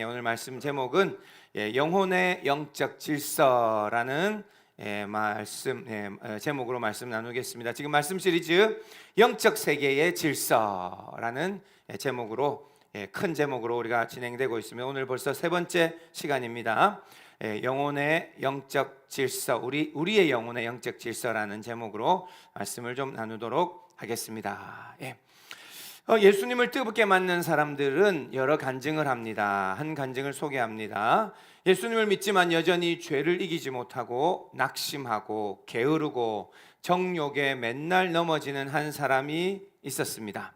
오늘 말씀 제목은 영혼의 영적 질서라는 제목으로 말씀 나누겠습니다. 지금 말씀 시리즈 영적 세계의 질서라는 제목으로 큰 제목으로 우리가 진행되고 있으며 오늘 벌써 세 번째 시간입니다. 영혼의 영적 질서, 우리의 영혼의 영적 질서라는 제목으로 말씀을 좀 나누도록 하겠습니다. 예수님을 뜨겁게 맞는 사람들은 여러 간증을 합니다. 한 간증을 소개합니다. 예수님을 믿지만 여전히 죄를 이기지 못하고 낙심하고 게으르고 정욕에 맨날 넘어지는 한 사람이 있었습니다.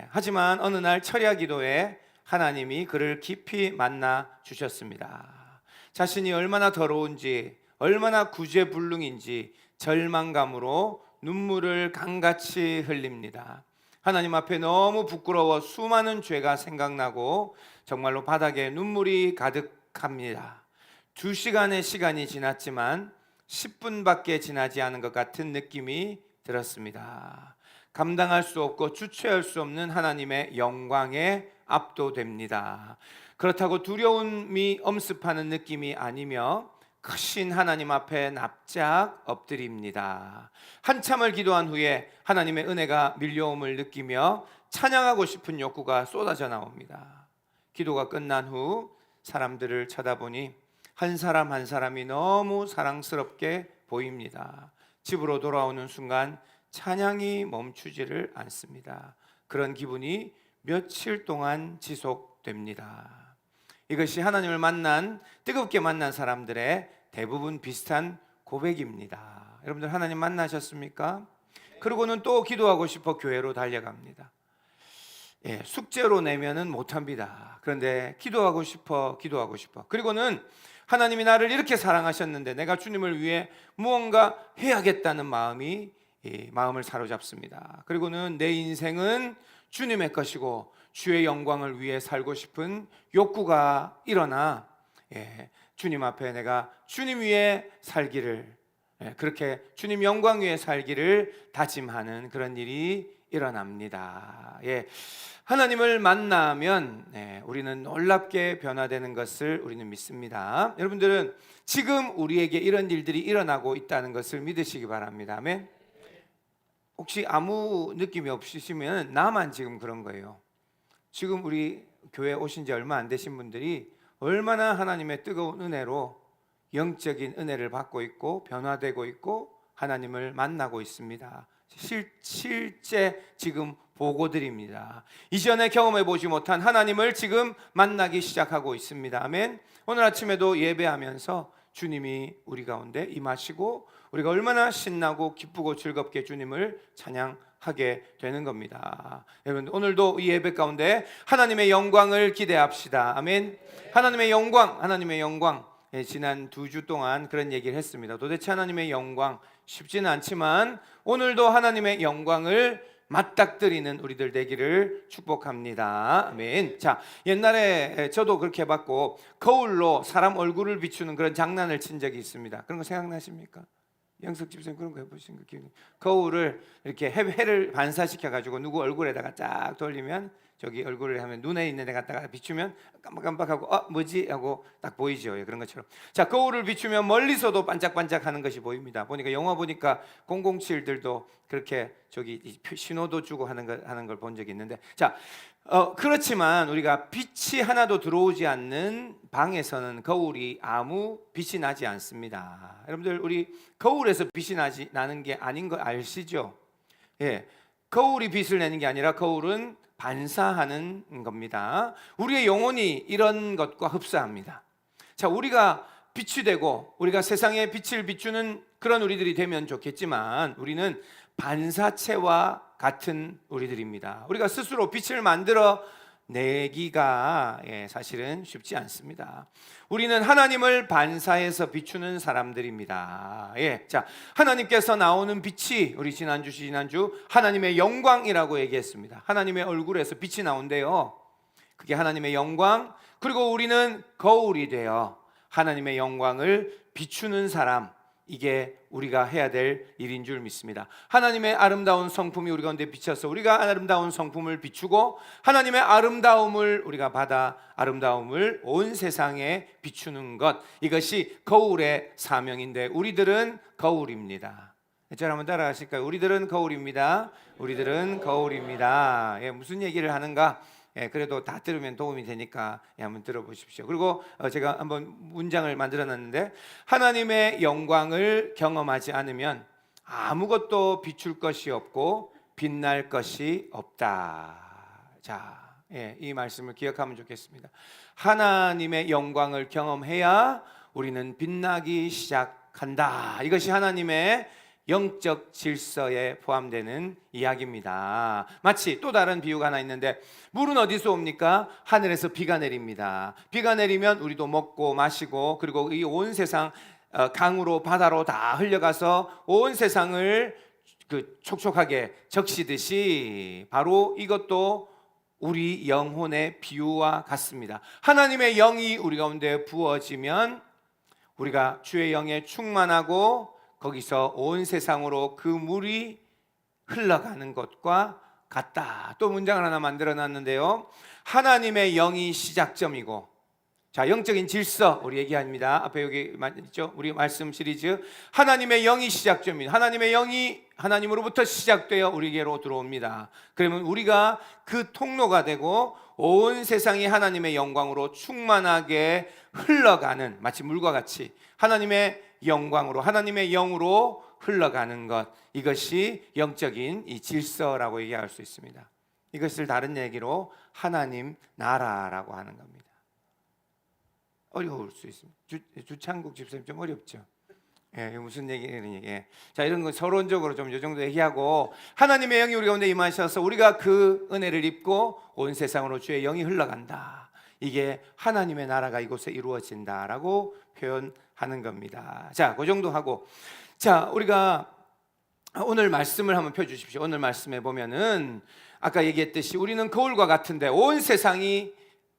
하지만 어느 날 철야 기도에 하나님이 그를 깊이 만나 주셨습니다. 자신이 얼마나 더러운지, 얼마나 구제불능인지 절망감으로 눈물을 강같이 흘립니다. 하나님 앞에 너무 부끄러워 수많은 죄가 생각나고 정말로 바닥에 눈물이 가득합니다. 2시간의 시간이 지났지만 10분밖에 지나지 않은 것 같은 느낌이 들었습니다. 감당할 수 없고 주체할 수 없는 하나님의 영광에 압도됩니다. 그렇다고 두려움이 엄습하는 느낌이 아니며 크신 하나님 앞에 납작 엎드립니다. 한참을 기도한 후에 하나님의 은혜가 밀려옴을 느끼며 찬양하고 싶은 욕구가 쏟아져 나옵니다. 기도가 끝난 후 사람들을 쳐다보니 한 사람 한 사람이 너무 사랑스럽게 보입니다. 집으로 돌아오는 순간 찬양이 멈추지를 않습니다. 그런 기분이 며칠 동안 지속됩니다. 이것이 하나님을 뜨겁게 만난 사람들의 대부분 비슷한 고백입니다. 여러분들 하나님 만나셨습니까? 그리고는 또 기도하고 싶어 교회로 달려갑니다. 숙제로 내면은 못합니다. 그런데 기도하고 싶어. 그리고는 하나님이 나를 이렇게 사랑하셨는데 내가 주님을 위해 무언가 해야겠다는 마음을 사로잡습니다. 그리고는 내 인생은 주님의 것이고 주의 영광을 위해 살고 싶은 욕구가 일어나 주님 앞에 내가 주님 위해 살기를, 그렇게 주님 영광 위해 살기를 다짐하는 그런 일이 일어납니다. 하나님을 만나면 우리는 놀랍게 변화되는 것을 우리는 믿습니다. 여러분들은 지금 우리에게 이런 일들이 일어나고 있다는 것을 믿으시기 바랍니다. 아멘. 혹시 아무 느낌이 없으시면 나만 지금 그런 거예요. 지금 우리 교회 오신 지 얼마 안 되신 분들이 얼마나 하나님의 뜨거운 은혜로 영적인 은혜를 받고 있고 변화되고 있고 하나님을 만나고 있습니다. 실제 지금 보고드립니다. 이전에 경험해 보지 못한 하나님을 지금 만나기 시작하고 있습니다. 아멘. 오늘 아침에도 예배하면서 주님이 우리 가운데 임하시고 우리가 얼마나 신나고 기쁘고 즐겁게 주님을 찬양하게 되는 겁니다. 여러분 오늘도 이 예배 가운데 하나님의 영광을 기대합시다. 아멘. 하나님의 영광. 지난 2주 동안 그런 얘기를 했습니다. 도대체 하나님의 영광 쉽지는 않지만 오늘도 하나님의 영광을 맞닥뜨리는 우리들 되기를 축복합니다. 아멘. 자, 옛날에 저도 그렇게 해봤고 거울로 사람 얼굴을 비추는 그런 장난을 친 적이 있습니다. 그런 거 생각나십니까? 영석 집사님 그런 거 해보신 거 기억이? 거울을 이렇게 해를 반사시켜 가지고 누구 얼굴에다가 쫙 돌리면 저기 얼굴을 하면 눈에 있는 데 갖다가 비추면 깜빡깜빡하고 뭐지? 하고 딱 보이죠. 그런 것처럼. 자, 거울을 비추면 멀리서도 반짝반짝하는 것이 보입니다. 보니까 영화 보니까 007들도 그렇게 저기 신호도 주고 하는 걸 본 적이 있는데, 자, 그렇지만 우리가 빛이 하나도 들어오지 않는 방에서는 거울이 아무 빛이 나지 않습니다. 여러분들 우리 거울에서 빛이 나는 게 아닌 거 아시죠? 거울이 빛을 내는 게 아니라 거울은 반사하는 겁니다. 우리의 영혼이 이런 것과 흡사합니다. 자, 우리가 빛이 되고 우리가 세상에 빛을 비추는 그런 우리들이 되면 좋겠지만 우리는 반사체와 같은 우리들입니다. 우리가 스스로 빛을 만들어 내기가 사실은 쉽지 않습니다. 우리는 하나님을 반사해서 비추는 사람들입니다. 자, 하나님께서 나오는 빛이 우리 지난주 하나님의 영광이라고 얘기했습니다. 하나님의 얼굴에서 빛이 나온대요. 그게 하나님의 영광. 그리고 우리는 거울이 되어 하나님의 영광을 비추는 사람, 이게 우리가 해야 될 일인 줄 믿습니다. 하나님의 아름다운 성품이 우리 가운데 비쳐서 우리가 아름다운 성품을 비추고 하나님의 아름다움을 우리가 받아 아름다움을 온 세상에 비추는 것, 이것이 거울의 사명인데 우리들은 거울입니다. 저를 한번 따라하실까요? 우리들은 거울입니다. 우리들은 거울입니다. 무슨 얘기를 하는가? 그래도 다 들으면 도움이 되니까 한번 들어보십시오. 그리고 제가 한번 문장을 만들어놨는데, 하나님의 영광을 경험하지 않으면 아무것도 비출 것이 없고 빛날 것이 없다. 자, 이 말씀을 기억하면 좋겠습니다. 하나님의 영광을 경험해야 우리는 빛나기 시작한다. 이것이 하나님의 영적 질서에 포함되는 이야기입니다. 마치 또 다른 비유가 하나 있는데, 물은 어디서 옵니까? 하늘에서 비가 내립니다. 비가 내리면 우리도 먹고 마시고, 그리고 이 온 세상 강으로 바다로 다 흘려가서 온 세상을 촉촉하게 적시듯이, 바로 이것도 우리 영혼의 비유와 같습니다. 하나님의 영이 우리 가운데 부어지면 우리가 주의 영에 충만하고 거기서 온 세상으로 그 물이 흘러가는 것과 같다. 또 문장을 하나 만들어 놨는데요, 하나님의 영이 시작점이고, 자, 영적인 질서 우리 얘기합니다. 앞에 여기 있죠? 우리 말씀 시리즈, 하나님의 영이 시작점입니다. 하나님의 영이 하나님으로부터 시작되어 우리에게로 들어옵니다. 그러면 우리가 그 통로가 되고 온 세상이 하나님의 영광으로 충만하게 흘러가는, 마치 물과 같이 하나님의 영광으로, 하나님의 영으로 흘러가는 것, 이것이 영적인 이 질서라고 얘기할 수 있습니다. 이것을 다른 얘기로 하나님 나라라고 하는 겁니다. 어려울 수 있습니다. 주창국 집사님 좀 어렵죠? 무슨 얘기예요? 자, 이런 거 서론적으로 좀 이 정도 얘기하고, 하나님의 영이 우리 가운데 임하셔서 우리가 그 은혜를 입고 온 세상으로 주의 영이 흘러간다. 이게 하나님의 나라가 이곳에 이루어진다라고 표현하는 겁니다. 자, 그 정도 하고, 자, 우리가 오늘 말씀을 한번 펴주십시오. 오늘 말씀에 보면은 아까 얘기했듯이 우리는 거울과 같은데 온 세상이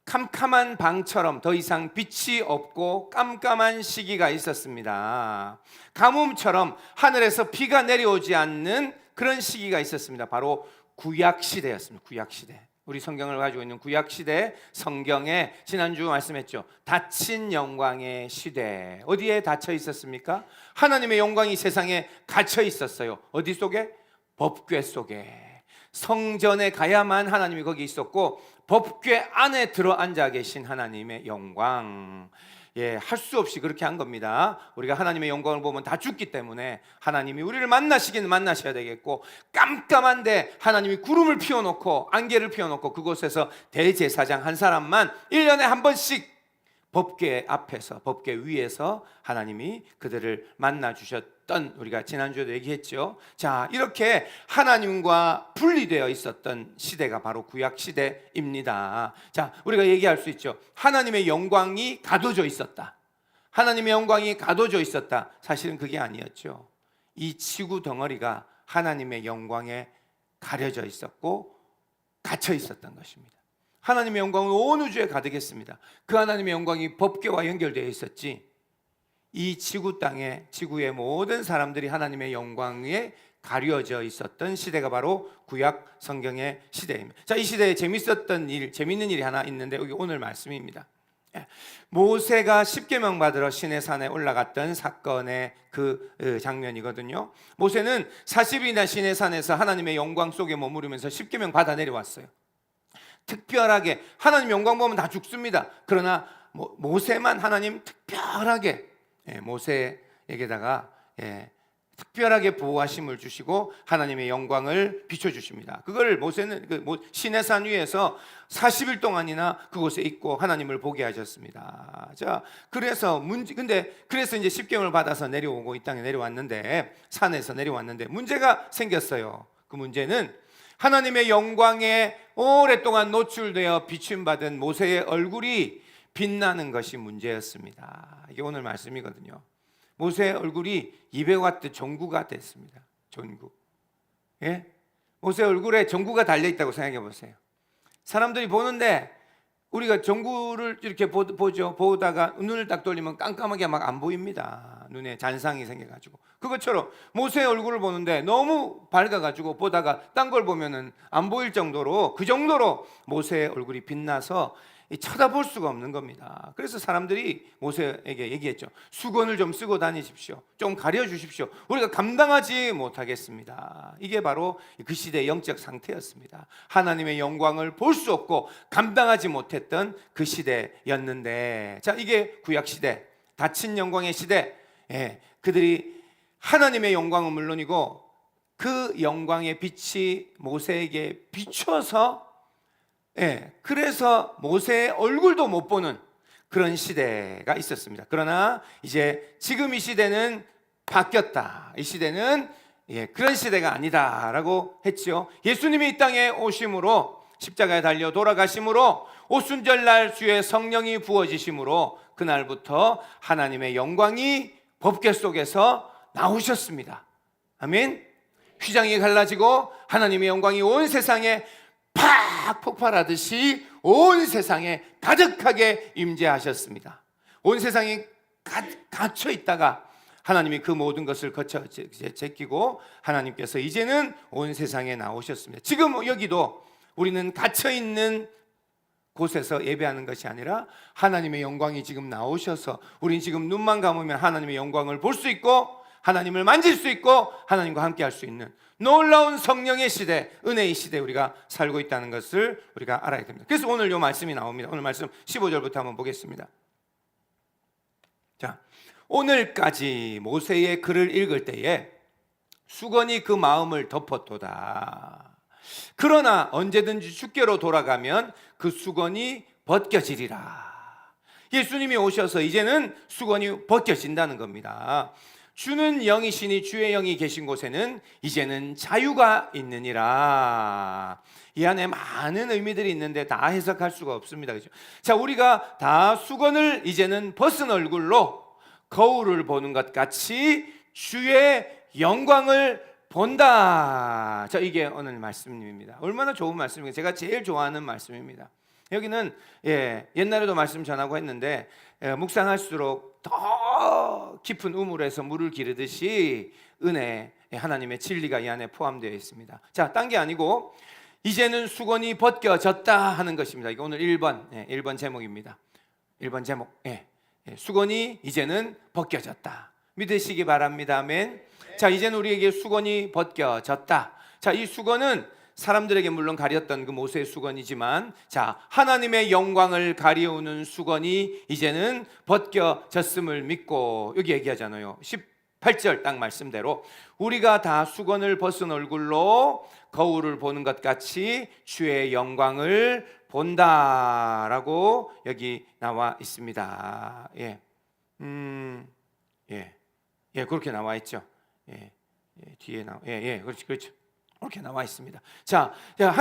캄캄한 방처럼 더 이상 빛이 없고 깜깜한 시기가 있었습니다. 가뭄처럼 하늘에서 비가 내려오지 않는 그런 시기가 있었습니다. 바로 구약시대였습니다. 구약시대. 우리 성경을 가지고 있는 구약시대 성경에 지난주 말씀했죠. 닫힌 영광의 시대. 어디에 닫혀 있었습니까? 하나님의 영광이 세상에 갇혀 있었어요. 어디 속에? 법궤 속에. 성전에 가야만 하나님이 거기 있었고, 법궤 안에 들어앉아 계신 하나님의 영광, 할 수 없이 그렇게 한 겁니다. 우리가 하나님의 영광을 보면 다 죽기 때문에 하나님이 우리를 만나시기는 만나셔야 되겠고, 깜깜한데 하나님이 구름을 피워놓고 안개를 피워놓고 그곳에서 대제사장 한 사람만 1년에 한 번씩 법궤 앞에서, 법궤 위에서 하나님이 그들을 만나 주셨던, 우리가 지난주에도 얘기했죠. 자, 이렇게 하나님과 분리되어 있었던 시대가 바로 구약시대입니다. 자, 우리가 얘기할 수 있죠. 하나님의 영광이 가둬져 있었다. 하나님의 영광이 가둬져 있었다. 사실은 그게 아니었죠. 이 지구 덩어리가 하나님의 영광에 가려져 있었고 갇혀 있었던 것입니다. 하나님의 영광은 온 우주에 가득했습니다. 그 하나님의 영광이 법궤와 연결되어 있었지, 이 지구 땅에, 지구의 모든 사람들이 하나님의 영광에 가려져 있었던 시대가 바로 구약 성경의 시대입니다. 자, 이 시대에 재밌었던 일, 재밌는 일이 하나 있는데 여기 오늘 말씀입니다. 모세가 십계명 받으러 시내산에 올라갔던 사건의 그 장면이거든요. 모세는 40일이나 시내산에서 하나님의 영광 속에 머무르면서 십계명 받아 내려왔어요. 특별하게 하나님 영광 보면 다 죽습니다. 그러나 모세만 하나님 특별하게 모세에게다가 특별하게 보호하심을 주시고 하나님의 영광을 비춰주십니다. 그걸 모세는 시내산 위에서 40일 동안이나 그곳에 있고 하나님을 보게 하셨습니다. 자, 그래서 이제 십계명을 받아서 내려오고 이 땅에 내려왔는데, 산에서 내려왔는데 문제가 생겼어요. 그 문제는 하나님의 영광에 오랫동안 노출되어 비춤받은 모세의 얼굴이 빛나는 것이 문제였습니다. 이게 오늘 말씀이거든요. 모세의 얼굴이 200와트 전구가 됐습니다. 전구. 모세의 얼굴에 전구가 달려있다고 생각해 보세요. 사람들이 보는데, 우리가 전구를 이렇게 보죠. 보다가 눈을 딱 돌리면 깜깜하게 막 안 보입니다. 눈에 잔상이 생겨가지고 그것처럼 모세의 얼굴을 보는데 너무 밝아가지고 보다가 딴 걸 보면은 안 보일 정도로 그 정도로 모세의 얼굴이 빛나서 쳐다볼 수가 없는 겁니다. 그래서 사람들이 모세에게 얘기했죠. 수건을 좀 쓰고 다니십시오. 좀 가려주십시오. 우리가 감당하지 못하겠습니다. 이게 바로 그 시대의 영적 상태였습니다. 하나님의 영광을 볼 수 없고 감당하지 못했던 그 시대였는데, 자, 이게 구약시대, 닫힌 영광의 시대. 그들이 하나님의 영광은 물론이고 그 영광의 빛이 모세에게 비춰서, 그래서 모세의 얼굴도 못 보는 그런 시대가 있었습니다. 그러나 이제 지금 이 시대는 바뀌었다. 이 시대는 그런 시대가 아니다라고 했죠. 예수님이 이 땅에 오심으로, 십자가에 달려 돌아가심으로, 오순절날 주의 성령이 부어지심으로 그날부터 하나님의 영광이 법궤 속에서 나오셨습니다. 아멘. 휘장이 갈라지고 하나님의 영광이 온 세상에 팍 폭발하듯이 온 세상에 가득하게 임재하셨습니다. 온 세상이 갇혀 있다가 하나님이 그 모든 것을 거쳐 제끼고 하나님께서 이제는 온 세상에 나오셨습니다. 지금 여기도 우리는 갇혀 있는 곳에서 예배하는 것이 아니라 하나님의 영광이 지금 나오셔서 우리는 지금 눈만 감으면 하나님의 영광을 볼 수 있고 하나님을 만질 수 있고 하나님과 함께 할 수 있는 놀라운 성령의 시대, 은혜의 시대에 우리가 살고 있다는 것을 우리가 알아야 됩니다. 그래서 오늘 이 말씀이 나옵니다. 오늘 말씀 15절부터 한번 보겠습니다. 자, 오늘까지 모세의 글을 읽을 때에 수건이 그 마음을 덮었도다. 그러나 언제든지 주께로 돌아가면 그 수건이 벗겨지리라. 예수님이 오셔서 이제는 수건이 벗겨진다는 겁니다. 주는 영이시니 주의 영이 계신 곳에는 이제는 자유가 있느니라. 이 안에 많은 의미들이 있는데 다 해석할 수가 없습니다. 그렇죠? 자, 우리가 다 수건을 이제는 벗은 얼굴로 거울을 보는 것 같이 주의 영광을 본다. 자, 이게 오늘 말씀입니다. 얼마나 좋은 말씀인가요? 제가 제일 좋아하는 말씀입니다. 여기는 옛날에도 말씀 전하고 했는데 묵상할수록 더 깊은 우물에서 물을 기르듯이 은혜, 하나님의 진리가 이 안에 포함되어 있습니다. 자, 딴 게 아니고 이제는 수건이 벗겨졌다 하는 것입니다. 이거 오늘 1번 제목입니다. 1번 제목. 수건이 이제는 벗겨졌다. 믿으시기 바랍니다. 아멘. 자, 이제는 우리에게 수건이 벗겨졌다. 자, 이 수건은 사람들에게 물론 가렸던 그 모세의 수건이지만, 자, 하나님의 영광을 가리우는 수건이 이제는 벗겨졌음을 믿고, 여기 얘기하잖아요. 18절 딱 말씀대로 우리가 다 수건을 벗은 얼굴로 거울을 보는 것 같이 주의 영광을 본다라고 여기 나와 있습니다. 그렇게 나와 있죠. 뒤에 그렇죠. 그렇게 나와 있습니다. 자,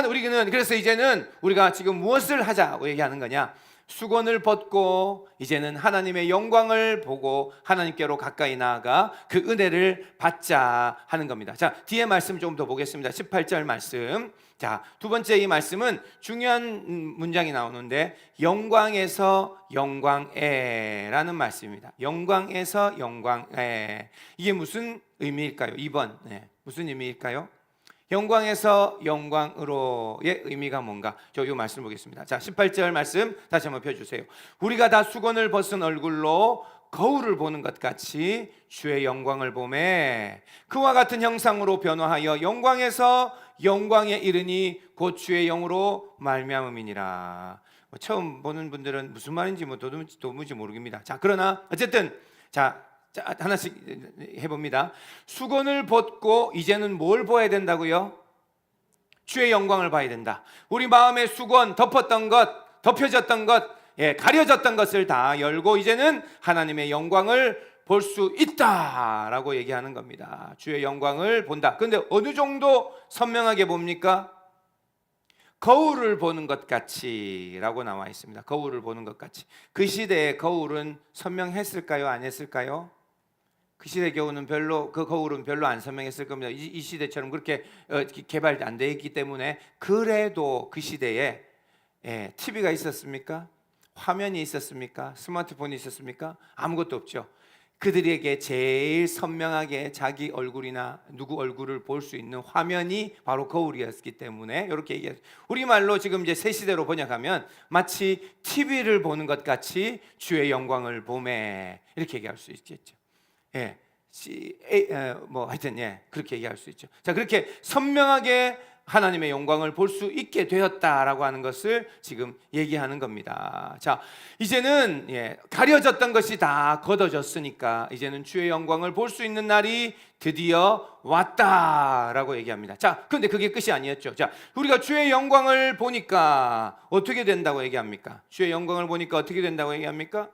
우리는 그래서 이제는 우리가 지금 무엇을 하자고 얘기하는 거냐? 수건을 벗고 이제는 하나님의 영광을 보고 하나님께로 가까이 나아가 그 은혜를 받자 하는 겁니다. 자, 뒤에 말씀 좀 더 보겠습니다. 18절 말씀. 자, 두 번째 이 말씀은 중요한 문장이 나오는데 영광에서 영광에라는 말씀입니다. 영광에서 영광에. 이게 무슨 의미일까요? 2번. 무슨 의미일까요? 영광에서 영광으로의 의미가 뭔가? 저 이 말씀 보겠습니다. 자, 18절 말씀 다시 한번 펴주세요. 우리가 다 수건을 벗은 얼굴로 거울을 보는 것 같이 주의 영광을 보매 그와 같은 형상으로 변화하여 영광에서 영광에 이르니 곧 주의 영으로 말미암음이니라. 처음 보는 분들은 무슨 말인지 도무지 모르겠습니다. 자, 그러나 어쨌든 자, 하나씩 해봅니다. 수건을 벗고 이제는 뭘 봐야 된다고요? 주의 영광을 봐야 된다. 우리 마음의 수건, 덮었던 것, 덮여졌던 것, 가려졌던 것을 다 열고 이제는 하나님의 영광을 볼 수 있다라고 얘기하는 겁니다. 주의 영광을 본다. 그런데 어느 정도 선명하게 봅니까? 거울을 보는 것 같이라고 나와 있습니다. 거울을 보는 것 같이. 그 시대의 거울은 선명했을까요? 안 했을까요? 그 시대 그 거울은 별로 안 선명했을 겁니다. 이 시대처럼 그렇게 개발 안 돼 있기 때문에. 그래도 그 시대에 TV가 있었습니까? 화면이 있었습니까? 스마트폰이 있었습니까? 아무것도 없죠. 그들에게 제일 선명하게 자기 얼굴이나 누구 얼굴을 볼 수 있는 화면이 바로 거울이었기 때문에 이렇게 얘기해요. 우리말로 지금 이제 새 시대로 번역하면 마치 TV를 보는 것 같이 주의 영광을 보매, 이렇게 얘기할 수 있겠죠. 예. 뭐 하여튼 그렇게 얘기할 수 있죠. 자, 그렇게 선명하게 하나님의 영광을 볼 수 있게 되었다라고 하는 것을 지금 얘기하는 겁니다. 자, 이제는 가려졌던 것이 다 걷어졌으니까 이제는 주의 영광을 볼 수 있는 날이 드디어 왔다라고 얘기합니다. 자, 그런데 그게 끝이 아니었죠. 자, 우리가 주의 영광을 보니까 어떻게 된다고 얘기합니까? 주의 영광을 보니까 어떻게 된다고 얘기합니까?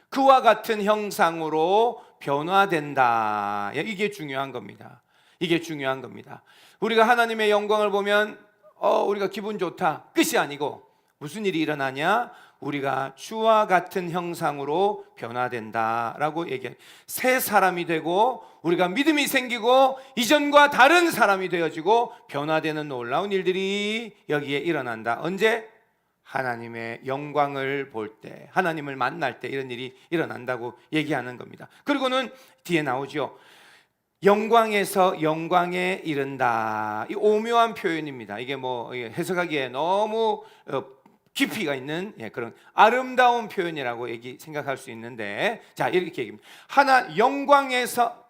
그와 같은 형상으로 변화된다. 이게 중요한 겁니다. 이게 중요한 겁니다. 우리가 하나님의 영광을 보면 우리가 기분 좋다, 끝이 아니고 무슨 일이 일어나냐? 우리가 주와 같은 형상으로 변화된다라고 얘기해요. 새 사람이 되고 우리가 믿음이 생기고 이전과 다른 사람이 되어지고 변화되는 놀라운 일들이 여기에 일어난다. 언제? 하나님의 영광을 볼 때, 하나님을 만날 때 이런 일이 일어난다고 얘기하는 겁니다. 그리고는 뒤에 나오죠. 영광에서 영광에 이른다. 이 오묘한 표현입니다. 이게 뭐 해석하기에 너무 깊이가 있는 그런 아름다운 표현이라고 생각할 수 있는데, 자, 이렇게 얘기합니다. 영광에서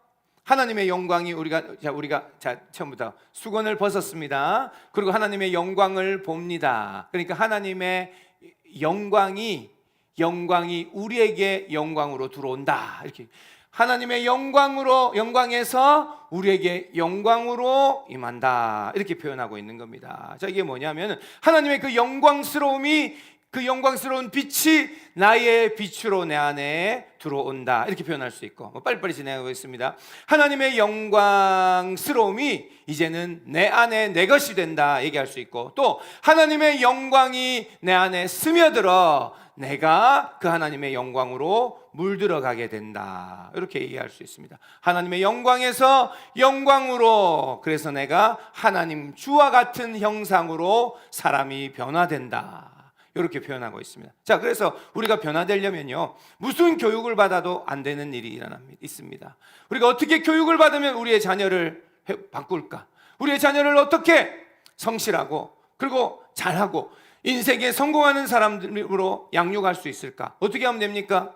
하나님의 영광이 우리가 처음부터 수건을 벗었습니다. 그리고 하나님의 영광을 봅니다. 그러니까 하나님의 영광이 우리에게 영광으로 들어온다. 이렇게 하나님의 영광에서 우리에게 영광으로 임한다. 이렇게 표현하고 있는 겁니다. 자, 이게 뭐냐면 하나님의 그 영광스러움이, 그 영광스러운 빛이 나의 빛으로 내 안에 들어온다. 이렇게 표현할 수 있고, 빨리빨리 진행하고 있습니다. 하나님의 영광스러움이 이제는 내 안에 내 것이 된다 얘기할 수 있고, 또 하나님의 영광이 내 안에 스며들어 내가 그 하나님의 영광으로 물들어가게 된다. 이렇게 얘기할 수 있습니다. 하나님의 영광에서 영광으로, 그래서 내가 하나님 주와 같은 형상으로 사람이 변화된다. 이렇게 표현하고 있습니다. 자, 그래서 우리가 변화되려면요, 무슨 교육을 받아도 안 되는 일이 있습니다. 우리가 어떻게 교육을 받으면 우리의 자녀를 바꿀까? 우리의 자녀를 어떻게 성실하고 그리고 잘하고 인생에 성공하는 사람으로 양육할 수 있을까? 어떻게 하면 됩니까?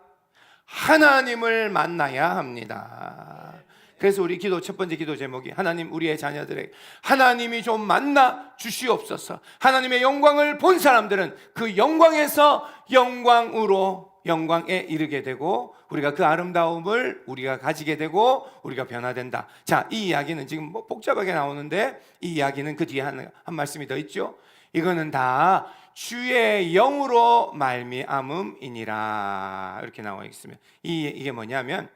하나님을 만나야 합니다. 그래서 우리 첫 번째 기도 제목이 하나님, 우리의 자녀들에게 하나님이 좀 만나 주시옵소서. 하나님의 영광을 본 사람들은 그 영광에서 영광에 이르게 되고 우리가 그 아름다움을 우리가 가지게 되고 우리가 변화된다. 자, 이 이야기는 지금 복잡하게 나오는데 이 이야기는 그 뒤에 한 말씀이 더 있죠. 이거는 다 주의 영으로 말미암음이니라 이렇게 나와 있으면, 이게 뭐냐면,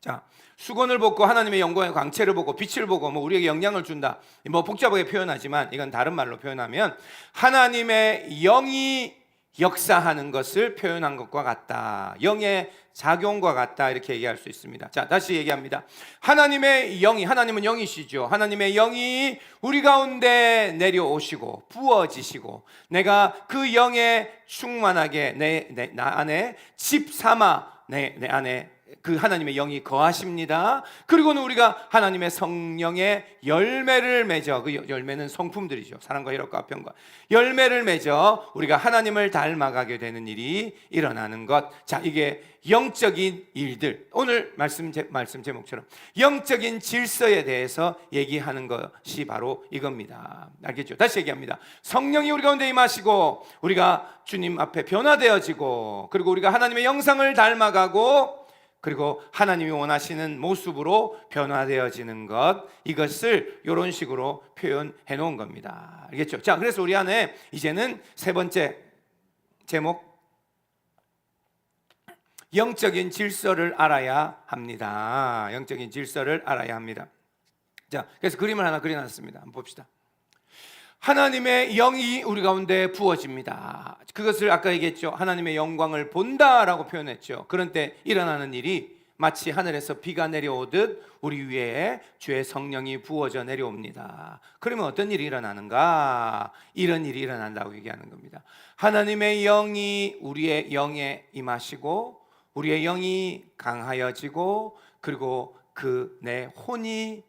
자, 수건을 벗고 하나님의 영광의 광채를 보고 빛을 보고 우리에게 영향을 준다. 복잡하게 표현하지만 이건 다른 말로 표현하면 하나님의 영이 역사하는 것을 표현한 것과 같다. 영의 작용과 같다. 이렇게 얘기할 수 있습니다. 자, 다시 얘기합니다. 하나님은 영이시죠. 하나님의 영이 우리 가운데 내려오시고 부어지시고 내가 그 영에 충만하게 나 안에 집 삼아 내 안에 그 하나님의 영이 거하십니다. 그리고는 우리가 하나님의 성령의 열매를 맺어, 그 열매는 성품들이죠. 사랑과 희락과 화평과 열매를 맺어 우리가 하나님을 닮아가게 되는 일이 일어나는 것. 자, 이게 영적인 일들, 오늘 말씀 제목처럼 영적인 질서에 대해서 얘기하는 것이 바로 이겁니다. 알겠죠? 다시 얘기합니다. 성령이 우리 가운데 임하시고 우리가 주님 앞에 변화되어지고 그리고 우리가 하나님의 영상을 닮아가고 그리고 하나님이 원하시는 모습으로 변화되어지는 것, 이것을 이런 식으로 표현해 놓은 겁니다. 알겠죠? 자, 그래서 우리 안에 이제는 세 번째 제목, 영적인 질서를 알아야 합니다. 영적인 질서를 알아야 합니다. 자, 그래서 그림을 하나 그려놨습니다. 한번 봅시다. 하나님의 영이 우리 가운데 부어집니다. 그것을 아까 얘기했죠. 하나님의 영광을 본다라고 표현했죠. 그런 때 일어나는 일이 마치 하늘에서 비가 내려오듯 우리 위에 주의 성령이 부어져 내려옵니다. 그러면 어떤 일이 일어나는가? 이런 일이 일어난다고 얘기하는 겁니다. 하나님의 영이 우리의 영에 임하시고 우리의 영이 강하여지고, 그리고 그 내 혼이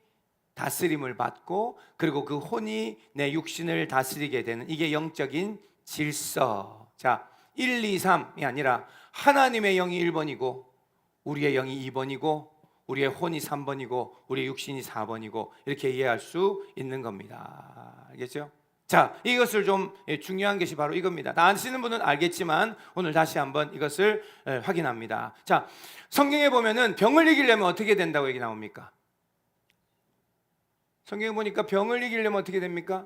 다스림을 받고, 그리고 그 혼이 내 육신을 다스리게 되는, 이게 영적인 질서. 자, 1, 2, 3이 아니라 하나님의 영이 1번이고 우리의 영이 2번이고 우리의 혼이 3번이고 우리의 육신이 4번이고 이렇게 이해할 수 있는 겁니다. 알겠죠? 자, 이것을 좀 중요한 것이 바로 이겁니다. 다 아시는 분은 알겠지만 오늘 다시 한번 이것을 확인합니다. 자, 성경에 보면은 병을 이기려면 어떻게 된다고 얘기 나옵니까? 성경에 보니까 병을 이기려면 어떻게 됩니까?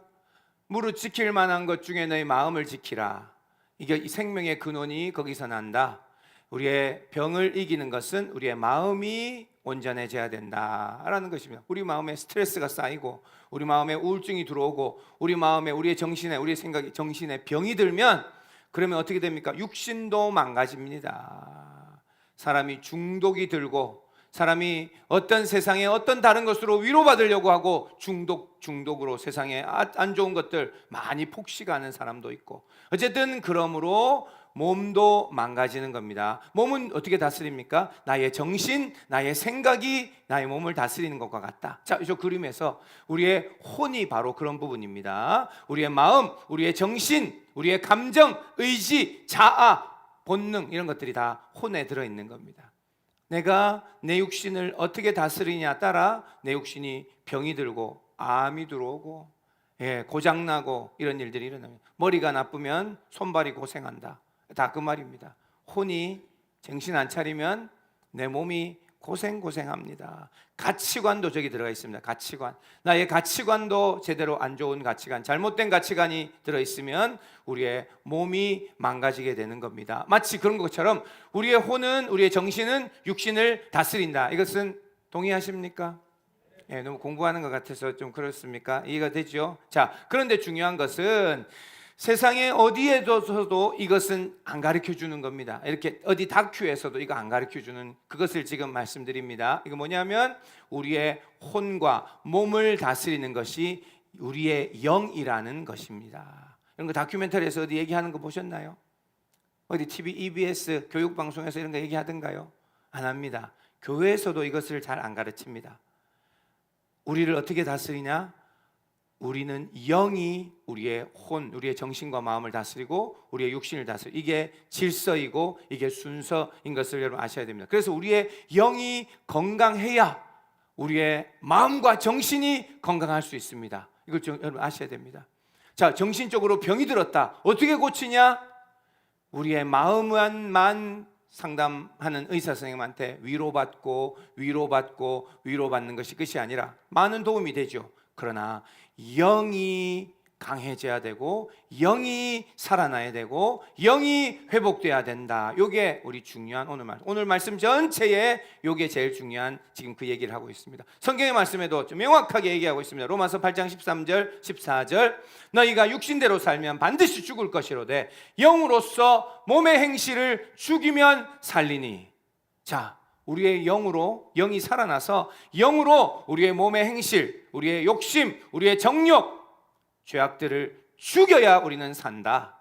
무릇 지킬 만한 것 중에 너희 마음을 지키라. 이게 생명의 근원이 거기서 난다. 우리의 병을 이기는 것은 우리의 마음이 온전해져야 된다라는 것입니다. 우리 마음에 스트레스가 쌓이고 우리 마음에 우울증이 들어오고 우리 마음에 우리의 정신에 우리의 생각이 정신에 병이 들면 그러면 어떻게 됩니까? 육신도 망가집니다. 사람이 중독이 들고 사람이 어떤 세상에 어떤 다른 것으로 위로받으려고 하고 중독으로 세상에 안 좋은 것들 많이 폭식하는 사람도 있고, 어쨌든 그러므로 몸도 망가지는 겁니다. 몸은 어떻게 다스립니까? 나의 정신, 나의 생각이 나의 몸을 다스리는 것과 같다. 자, 이 그림에서 우리의 혼이 바로 그런 부분입니다. 우리의 마음, 우리의 정신, 우리의 감정, 의지, 자아, 본능, 이런 것들이 다 혼에 들어있는 겁니다. 내가 내 육신을 어떻게 다스리냐 따라 내 육신이 병이 들고 암이 들어오고 고장나고 이런 일들이 일어납니다. 머리가 나쁘면 손발이 고생한다. 다 그 말입니다. 혼이 정신 안 차리면 내 몸이 고생합니다. 가치관도 저기 들어가 있습니다. 가치관, 나의 가치관도 제대로 안 좋은 가치관, 잘못된 가치관이 들어있으면 우리의 몸이 망가지게 되는 겁니다. 마치 그런 것처럼 우리의 혼은, 우리의 정신은 육신을 다스린다. 이것은 동의하십니까? 너무 공부하는 것 같아서 좀 그렇습니까? 이해가 되죠? 자, 그런데 중요한 것은 세상에 어디에서도 이것은 안 가르쳐 주는 겁니다. 이렇게 어디 다큐에서도 이거 안 가르쳐 주는 그것을 지금 말씀드립니다. 이거 뭐냐면 우리의 혼과 몸을 다스리는 것이 우리의 영이라는 것입니다. 이런 거 다큐멘터리에서 어디 얘기하는 거 보셨나요? 어디 TV, EBS 교육방송에서 이런 거 얘기하던가요? 안 합니다. 교회에서도 이것을 잘 안 가르칩니다. 우리를 어떻게 다스리냐? 우리는 영이 우리의 혼, 우리의 정신과 마음을 다스리고 우리의 육신을 다스리고, 이게 질서이고 이게 순서인 것을 여러분 아셔야 됩니다. 그래서 우리의 영이 건강해야 우리의 마음과 정신이 건강할 수 있습니다. 이걸 여러분 아셔야 됩니다. 자, 정신적으로 병이 들었다. 어떻게 고치냐? 우리의 마음만 상담하는 의사 선생님한테 위로받는 것이 끝이 아니라 많은 도움이 되죠. 그러나 영이 강해져야 되고 영이 살아나야 되고 영이 회복돼야 된다. 이게 우리 중요한 오늘 말씀 전체에 이게 제일 중요한 지금 그 얘기를 하고 있습니다. 성경의 말씀에도 좀 명확하게 얘기하고 있습니다. 로마서 8장 13절 14절 너희가 육신대로 살면 반드시 죽을 것이로되 영으로서 몸의 행실을 죽이면 살리니. 자, 우리의 영이 살아나서 영으로 우리의 몸의 행실, 우리의 욕심, 우리의 정욕, 죄악들을 죽여야 우리는 산다.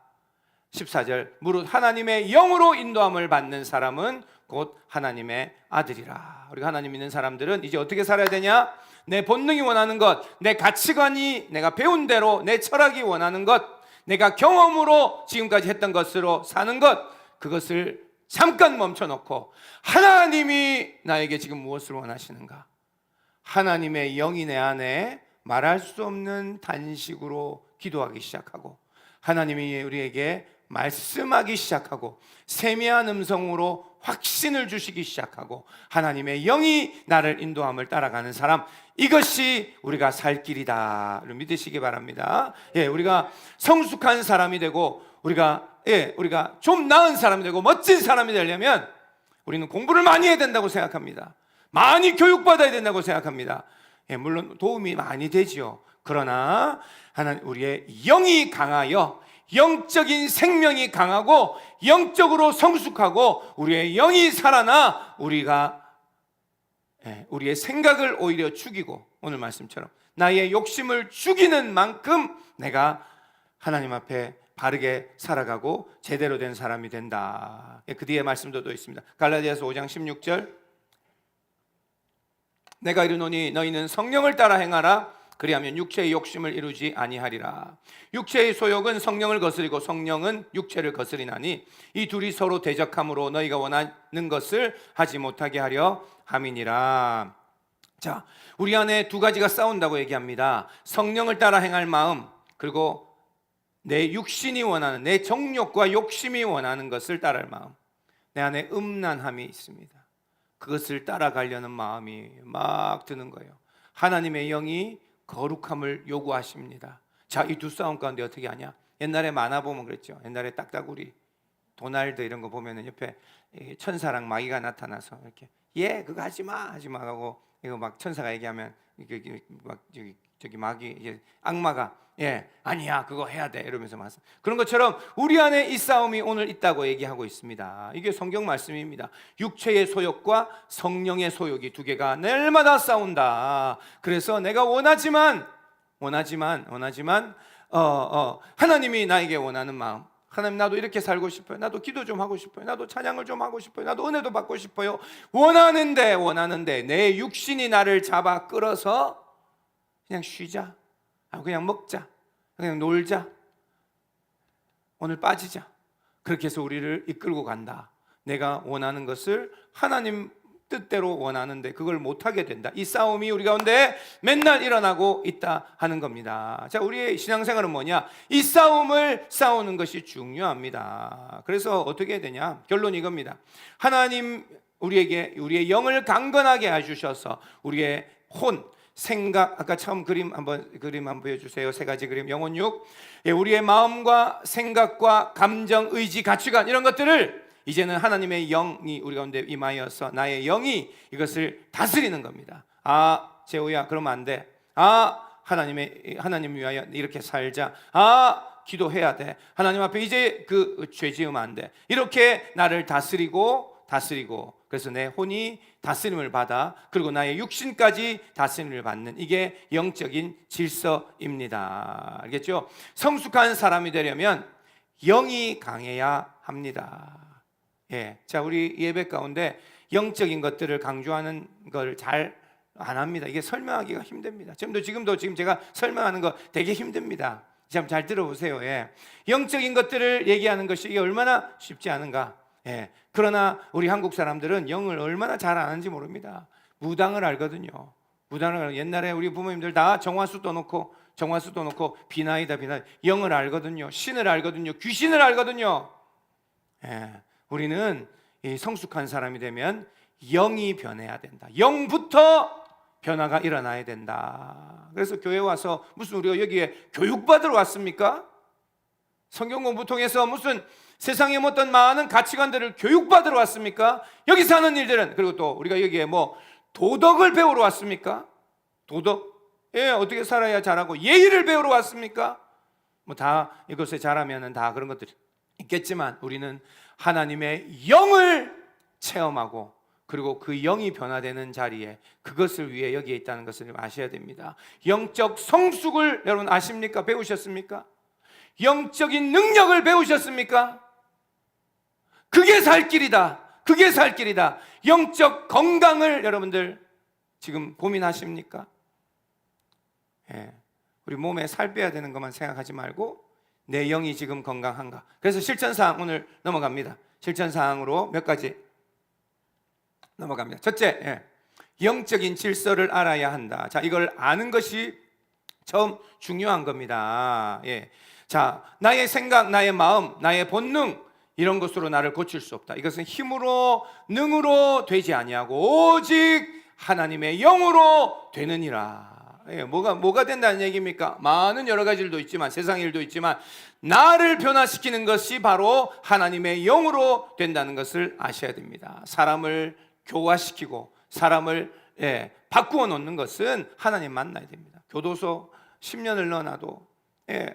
14절 무릇 하나님의 영으로 인도함을 받는 사람은 곧 하나님의 아들이라. 우리가 하나님 믿는 사람들은 이제 어떻게 살아야 되냐? 내 본능이 원하는 것, 내 가치관이 내가 배운 대로 내 철학이 원하는 것, 내가 경험으로 지금까지 했던 것으로 사는 것, 그것을 잠깐 멈춰놓고 하나님이 나에게 지금 무엇을 원하시는가? 하나님의 영이 내 안에 말할 수 없는 단식으로 기도하기 시작하고 하나님이 우리에게 말씀하기 시작하고 세미한 음성으로 확신을 주시기 시작하고 하나님의 영이 나를 인도함을 따라가는 사람, 이것이 우리가 살 길이다 믿으시기 바랍니다. 우리가 성숙한 사람이 되고 우리가 좀 나은 사람이 되고 멋진 사람이 되려면 우리는 공부를 많이 해야 된다고 생각합니다. 많이 교육받아야 된다고 생각합니다. 물론 도움이 많이 되지요. 그러나 우리의 영이 강하여 영적인 생명이 강하고 영적으로 성숙하고 우리의 영이 살아나 우리의 생각을 오히려 죽이고, 오늘 말씀처럼 나의 욕심을 죽이는 만큼 내가 하나님 앞에 바르게 살아가고 제대로 된 사람이 된다. 그 뒤에 말씀도 또 있습니다. 갈라디아서 5장 16절, 내가 이르노니 너희는 성령을 따라 행하라. 그리하면 육체의 욕심을 이루지 아니하리라. 육체의 소욕은 성령을 거스리고 성령은 육체를 거스리나니 이 둘이 서로 대적함으로 너희가 원하는 것을 하지 못하게 하려 함이니라. 자, 우리 안에 두 가지가 싸운다고 얘기합니다. 성령을 따라 행할 마음, 그리고 내 육신이 원하는, 내 정욕과 욕심이 원하는 것을 따를 마음. 내 안에 음란함이 있습니다. 그것을 따라가려는 마음이 막 드는 거예요. 하나님의 영이 거룩함을 요구하십니다. 자, 이 두 싸움 가운데 어떻게 하냐? 옛날에 만화 보면 그랬죠. 옛날에 딱따구리, 도날드 이런 거 보면은 옆에 천사랑 마귀가 나타나서 이렇게 그거 하지 마 하고 이거 막 천사가 얘기하면 이게 막 저기 마귀 이제 악마가 아니야 그거 해야 돼 이러면서 말씀. 그런 것처럼 우리 안에 이 싸움이 오늘 있다고 얘기하고 있습니다. 이게 성경 말씀입니다. 육체의 소욕과 성령의 소욕이 두 개가 날마다 싸운다. 그래서 내가 원하지만 하나님이 나에게 원하는 마음, 하나님 나도 이렇게 살고 싶어요. 나도 기도 좀 하고 싶어요. 나도 찬양을 좀 하고 싶어요. 나도 은혜도 받고 싶어요. 원하는데 내 육신이 나를 잡아 끌어서 그냥 쉬자, 그냥 먹자, 그냥 놀자, 오늘 빠지자, 그렇게 해서 우리를 이끌고 간다. 내가 원하는 것을 하나님 뜻대로 원하는데 그걸 못하게 된다. 이 싸움이 우리 가운데 맨날 일어나고 있다 하는 겁니다. 자, 우리의 신앙생활은 뭐냐? 이 싸움을 싸우는 것이 중요합니다. 그래서 어떻게 해야 되냐? 결론이 이겁니다. 하나님 우리에게 우리의 영을 강건하게 해주셔서 우리의 혼, 생각, 아까 처음 그림 한번 보여주세요. 세 가지 그림, 영혼육, 우리의 마음과 생각과 감정, 의지, 가치관 이런 것들을 이제는 하나님의 영이 우리 가운데 임하여서 나의 영이 이것을 다스리는 겁니다. 재호야 그러면 안 돼. 하나님 위하여 이렇게 살자. 기도해야 돼. 하나님 앞에 이제 그 죄 지으면 안 돼. 이렇게 나를 다스리고 그래서 내 혼이 다스림을 받아, 그리고 나의 육신까지 다스림을 받는, 이게 영적인 질서입니다. 알겠죠? 성숙한 사람이 되려면 영이 강해야 합니다. 자, 우리 예배 가운데 영적인 것들을 강조하는 걸 잘 안 합니다. 이게 설명하기가 힘듭니다. 지금도 제가 설명하는 거 되게 힘듭니다. 잘 들어보세요. 영적인 것들을 얘기하는 것이 이게 얼마나 쉽지 않은가. 그러나 우리 한국 사람들은 영을 얼마나 잘 아는지 모릅니다. 무당을 알거든요. 옛날에 우리 부모님들 다 정화수 떠놓고 비나이다. 영을 알거든요. 신을 알거든요. 귀신을 알거든요. 우리는 이 성숙한 사람이 되면 영이 변해야 된다. 영부터 변화가 일어나야 된다. 그래서 교회 와서 무슨 우리가 여기에 교육받으러 왔습니까? 성경 공부 통해서 무슨 세상에 어떤 많은 가치관들을 교육받으러 왔습니까? 여기서 하는 일들은, 그리고 또 우리가 여기에 도덕을 배우러 왔습니까? 도덕? 어떻게 살아야 잘하고 예의를 배우러 왔습니까? 다 이것에 잘하면 다 그런 것들이 있겠지만 우리는 하나님의 영을 체험하고, 그리고 그 영이 변화되는 자리에 그것을 위해 여기에 있다는 것을 아셔야 됩니다. 영적 성숙을 여러분 아십니까? 배우셨습니까? 영적인 능력을 배우셨습니까? 그게 살 길이다. 영적 건강을 여러분들 지금 고민하십니까? 우리 몸에 살 빼야 되는 것만 생각하지 말고 내 영이 지금 건강한가? 그래서 실천사항 오늘 넘어갑니다. 실천사항으로 몇 가지 넘어갑니다. 첫째, 영적인 질서를 알아야 한다. 자, 이걸 아는 것이 처음 중요한 겁니다. 자, 나의 생각, 나의 마음, 나의 본능, 이런 것으로 나를 고칠 수 없다. 이것은 힘으로 능으로 되지 아니하고 오직 하나님의 영으로 되느니라. 뭐가 된다는 얘기입니까? 많은 여러 가지 일도 있지만, 세상 일도 있지만 나를 변화시키는 것이 바로 하나님의 영으로 된다는 것을 아셔야 됩니다. 사람을 교화시키고 사람을 바꾸어 놓는 것은 하나님 만나야 됩니다. 교도소 10년을 넣어놔도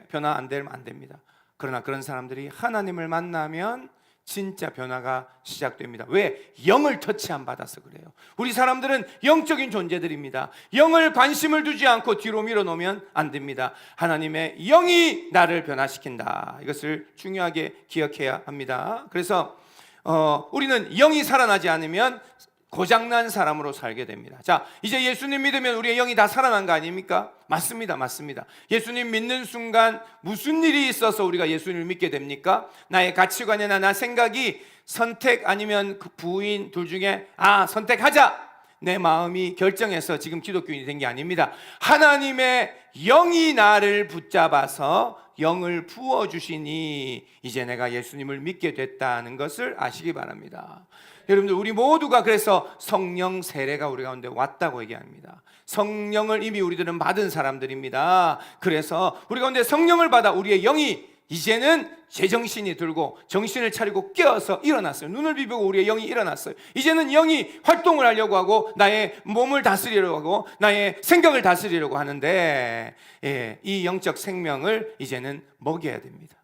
변화 안 되면 안 됩니다. 그러나 그런 사람들이 하나님을 만나면 진짜 변화가 시작됩니다. 왜? 영을 터치 안 받아서 그래요. 우리 사람들은 영적인 존재들입니다. 영을 관심을 두지 않고 뒤로 밀어놓으면 안 됩니다. 하나님의 영이 나를 변화시킨다. 이것을 중요하게 기억해야 합니다. 그래서 우리는 영이 살아나지 않으면 고장난 사람으로 살게 됩니다. 자, 이제 예수님 믿으면 우리의 영이 다 살아난 거 아닙니까? 맞습니다. 맞습니다. 예수님 믿는 순간 무슨 일이 있어서 우리가 예수님을 믿게 됩니까? 나의 가치관이나 나 생각이 선택 아니면 그 부인 둘 중에 선택하자! 내 마음이 결정해서 지금 기독교인이 된 게 아닙니다. 하나님의 영이 나를 붙잡아서 영을 부어주시니 이제 내가 예수님을 믿게 됐다는 것을 아시기 바랍니다. 여러분들, 우리 모두가 그래서 성령 세례가 우리 가운데 왔다고 얘기합니다. 성령을 이미 우리들은 받은 사람들입니다. 그래서 우리 가운데 성령을 받아 우리의 영이 이제는 제정신이 들고 정신을 차리고 깨어서 일어났어요. 눈을 비비고 우리의 영이 일어났어요. 이제는 영이 활동을 하려고 하고 나의 몸을 다스리려고 하고 나의 생각을 다스리려고 하는데, 이 영적 생명을 이제는 먹여야 됩니다.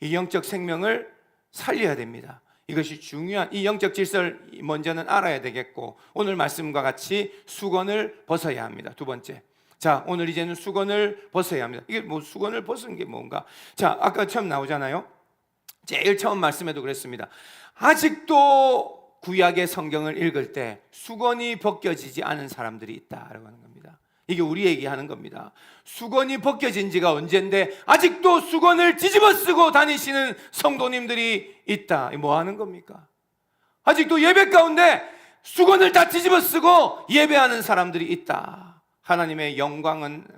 이 영적 생명을 살려야 됩니다. 이것이 중요한, 이 영적 질서를 먼저는 알아야 되겠고, 오늘 말씀과 같이 수건을 벗어야 합니다. 두 번째, 자, 오늘 이제는 수건을 벗어야 합니다. 이게 뭐 수건을 벗은 게 뭔가? 자, 아까 처음 나오잖아요. 제일 처음 말씀에도 그랬습니다. 아직도 구약의 성경을 읽을 때 수건이 벗겨지지 않은 사람들이 있다라고 하는 겁니다. 이게 우리에게 하는 겁니다. 수건이 벗겨진 지가 언젠데 아직도 수건을 뒤집어 쓰고 다니시는 성도님들이 있다. 뭐 하는 겁니까? 아직도 예배 가운데 수건을 다 뒤집어 쓰고 예배하는 사람들이 있다. 하나님의 영광은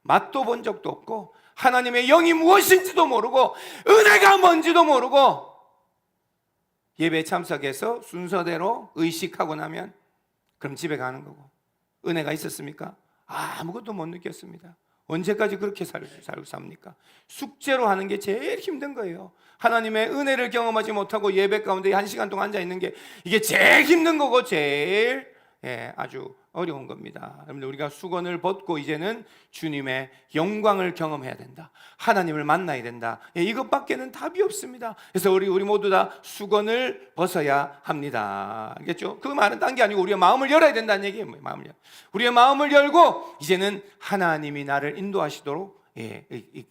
맛도 본 적도 없고 하나님의 영이 무엇인지도 모르고 은혜가 뭔지도 모르고 예배에 참석해서 순서대로 의식하고 나면 그럼 집에 가는 거고, 은혜가 있었습니까? 아무것도 못 느꼈습니다. 언제까지 그렇게 살고 삽니까? 숙제로 하는 게 제일 힘든 거예요. 하나님의 은혜를 경험하지 못하고 예배 가운데 1시간 동안 앉아있는 게 이게 제일 힘든 거고 제일 아주 어려운 겁니다. 여러분들, 우리가 수건을 벗고 이제는 주님의 영광을 경험해야 된다. 하나님을 만나야 된다. 이것밖에는 답이 없습니다. 그래서 우리 모두 다 수건을 벗어야 합니다. 알겠죠? 그 말은 딴 게 아니고 우리의 마음을 열어야 된다는 얘기예요. 우리의 마음을 열고 이제는 하나님이 나를 인도하시도록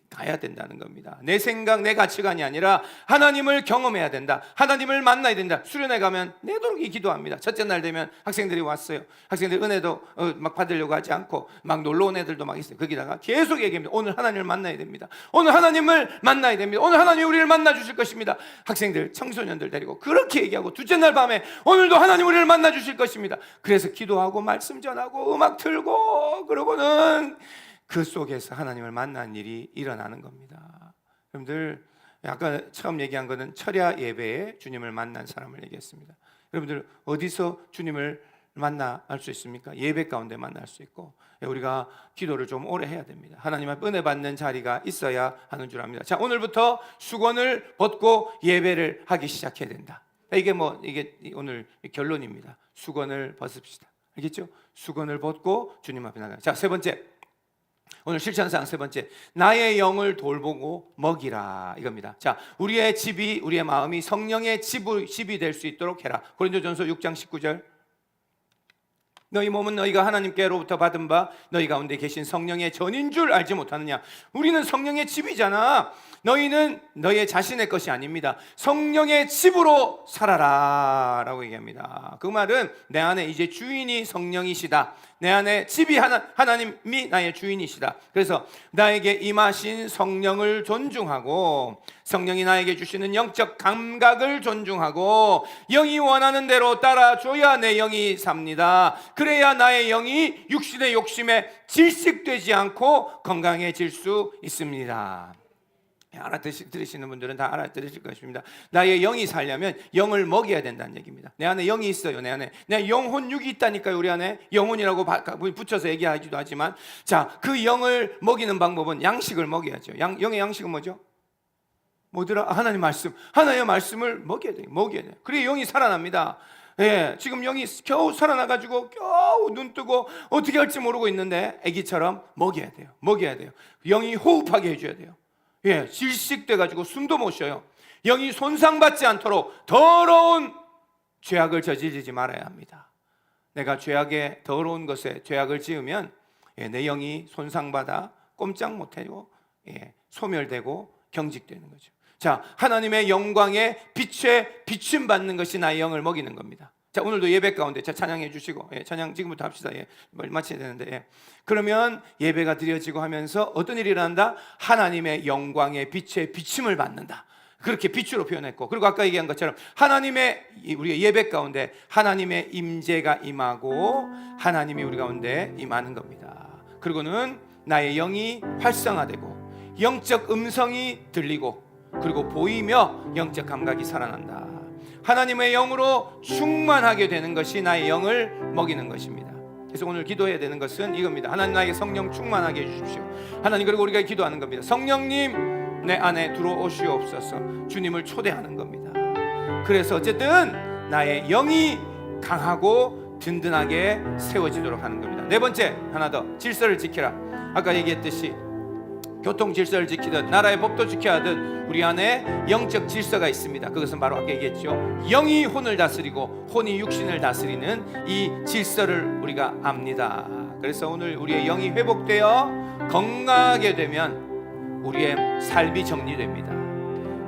가야 된다는 겁니다. 내 생각, 내 가치관이 아니라 하나님을 경험해야 된다. 하나님을 만나야 된다. 수련회 가면 내도록이 기도합니다. 첫째 날 되면 학생들이 왔어요. 학생들 은혜도 막 받으려고 하지 않고 막 놀러 온 애들도 막 있어요. 거기다가 계속 얘기합니다. 오늘 하나님을 만나야 됩니다. 오늘 하나님을 만나야 됩니다. 오늘 하나님이 우리를 만나 주실 것입니다. 학생들, 청소년들 데리고 그렇게 얘기하고, 둘째 날 밤에 오늘도 하나님 우리를 만나 주실 것입니다. 그래서 기도하고 말씀 전하고 음악 틀고, 그러고는 그 속에서 하나님을 만난 일이 일어나는 겁니다. 여러분들, 아까 처음 얘기한 거는 철야 예배에 주님을 만난 사람을 얘기했습니다. 여러분들, 어디서 주님을 만날 수 있습니까? 예배 가운데 만날 수 있고, 우리가 기도를 좀 오래 해야 됩니다. 하나님의 은혜 받는 자리가 있어야 하는 줄 압니다. 자, 오늘부터 수건을 벗고 예배를 하기 시작해야 된다. 이게 오늘 결론입니다. 수건을 벗읍시다. 알겠죠? 수건을 벗고 주님 앞에 나가요. 자, 세 번째, 오늘 실천사항 세 번째, 나의 영을 돌보고 먹이라, 이겁니다. 자, 우리의 집이, 우리의 마음이 성령의 집이 될 수 있도록 해라. 고린도전서 6장 19절, 너희 몸은 너희가 하나님께로부터 받은 바 너희 가운데 계신 성령의 전인 줄 알지 못하느냐. 우리는 성령의 집이잖아. 너희는 너희 자신의 것이 아닙니다. 성령의 집으로 살아라 라고 얘기합니다. 그 말은 내 안에 이제 주인이 성령이시다. 내 안에 집이 하나님이 나의 주인이시다. 그래서 나에게 임하신 성령을 존중하고, 성령이 나에게 주시는 영적 감각을 존중하고, 영이 원하는 대로 따라줘야 내 영이 삽니다. 그래야 나의 영이 육신의 욕심에 질식되지 않고 건강해질 수 있습니다. 알아들으시는 분들은 다 알아들으실 것입니다. 나의 영이 살려면 영을 먹여야 된다는 얘기입니다. 내 안에 영이 있어요. 내 영혼 육이 있다니까요. 우리 안에 영혼이라고 붙여서 얘기하기도 하지만, 자, 그 영을 먹이는 방법은 양식을 먹여야죠. 영의 양식은 뭐죠? 뭐더라? 하나님 말씀. 하나님의 말씀을 먹여야 돼요. 그래야 영이 살아납니다. 지금 영이 겨우 살아나가지고 겨우 눈 뜨고 어떻게 할지 모르고 있는데 아기처럼 먹여야 돼요. 영이 호흡하게 해줘야 돼요. 질식돼가지고 숨도 못 쉬어요. 영이 손상받지 않도록 더러운 죄악을 저지르지 말아야 합니다. 내가 죄악에 더러운 것에 죄악을 지으면 내 영이 손상받아 꼼짝 못하고 소멸되고 경직되는 거죠. 자, 하나님의 영광의 빛에 비춤받는 것이 나의 영을 먹이는 겁니다. 자, 오늘도 예배 가운데 찬양해 주시고 찬양 지금부터 합시다. 마쳐야 되는데 그러면 예배가 드려지고 하면서 어떤 일이 일어난다? 하나님의 영광의 빛에 비춤을 받는다. 그렇게 빛으로 표현했고, 그리고 아까 얘기한 것처럼 하나님의 우리가 예배 가운데 하나님의 임재가 임하고 하나님이 우리 가운데 임하는 겁니다. 그리고는 나의 영이 활성화되고 영적 음성이 들리고 그리고 보이며 영적 감각이 살아난다. 하나님의 영으로 충만하게 되는 것이 나의 영을 먹이는 것입니다. 그래서 오늘 기도해야 되는 것은 이겁니다. 하나님 나에게 성령 충만하게 해주십시오. 하나님, 그리고 우리가 기도하는 겁니다. 성령님 내 안에 들어오시옵소서. 주님을 초대하는 겁니다. 그래서 어쨌든 나의 영이 강하고 든든하게 세워지도록 하는 겁니다. 네 번째, 하나 더, 질서를 지키라. 아까 얘기했듯이 교통 질서를 지키듯 나라의 법도 지켜야 하듯 우리 안에 영적 질서가 있습니다. 그것은 바로 아까 얘기했죠. 영이 혼을 다스리고 혼이 육신을 다스리는 이 질서를 우리가 압니다. 그래서 오늘 우리의 영이 회복되어 건강하게 되면 우리의 삶이 정리됩니다.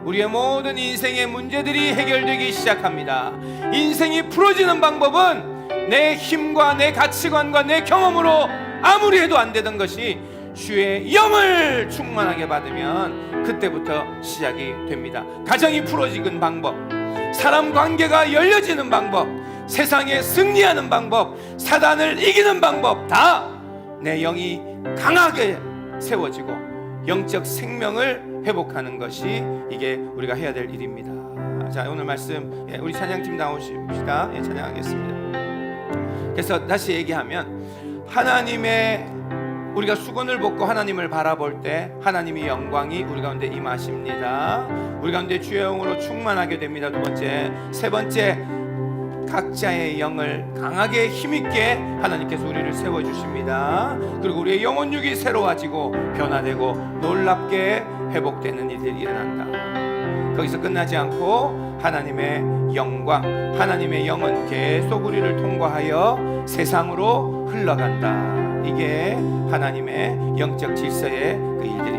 우리의 모든 인생의 문제들이 해결되기 시작합니다. 인생이 풀어지는 방법은 내 힘과 내 가치관과 내 경험으로 아무리 해도 안 되던 것이 주의 영을 충만하게 받으면 그때부터 시작이 됩니다. 가정이 풀어지는 방법, 사람 관계가 열려지는 방법, 세상에 승리하는 방법, 사단을 이기는 방법, 다 내 영이 강하게 세워지고 영적 생명을 회복하는 것이 이게 우리가 해야 될 일입니다. 자, 오늘 말씀 우리 찬양팀 나오십시다. 찬양하겠습니다. 그래서 다시 얘기하면 하나님의 우리가 수건을 벗고 하나님을 바라볼 때 하나님의 영광이 우리 가운데 임하십니다. 우리 가운데 주의 영으로 충만하게 됩니다. 두 번째, 세 번째, 각자의 영을 강하게 힘있게 하나님께서 우리를 세워주십니다. 그리고 우리의 영혼육이 새로워지고 변화되고 놀랍게 회복되는 일들이 일어난다. 거기서 끝나지 않고 하나님의 영광, 하나님의 영은 계속 우리를 통과하여 세상으로 흘러간다. 이게 하나님의 영적 질서의 그 일들입니다.